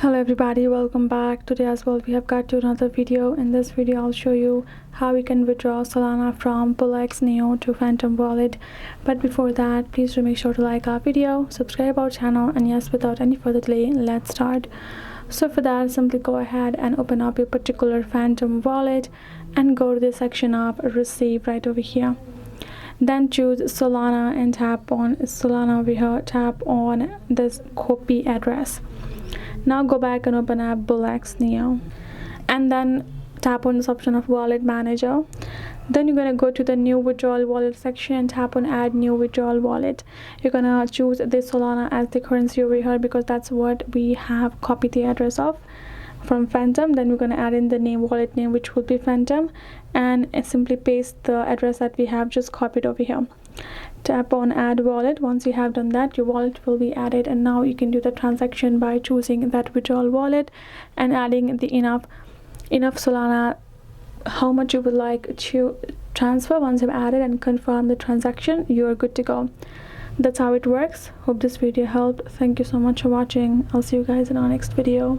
Hello everybody, welcome back. Today as well we have got to another video. In this video I'll show you how we can withdraw Solana from BullX Neo to Phantom wallet. But before that, please do make sure to like our video, subscribe our channel, and yes, without any further delay, let's start. So for that, simply go ahead and open up your particular Phantom wallet and go to the section of receive right over here. Then choose Solana and tap on Solana over here. Tap on this copy address. Now go back and open up BUX Neo and then tap on this option of wallet manager. Then you're going to go to the new withdrawal wallet section and tap on add new withdrawal wallet. You're going to choose this Solana as the currency over here because that's what we have copied the address of from Phantom. Then we're going to add in the name, wallet name, which will be Phantom, and simply paste the address that we have just copied over here. Tap on add wallet. Once you have done that, your wallet will be added, and now you can do the transaction by choosing that withdrawal wallet and adding the enough Solana, how much you would like to transfer. Once you've added and confirm the transaction, you are good to go. That's how it works. Hope this video helped. Thank you so much for watching. I'll see you guys in our next video.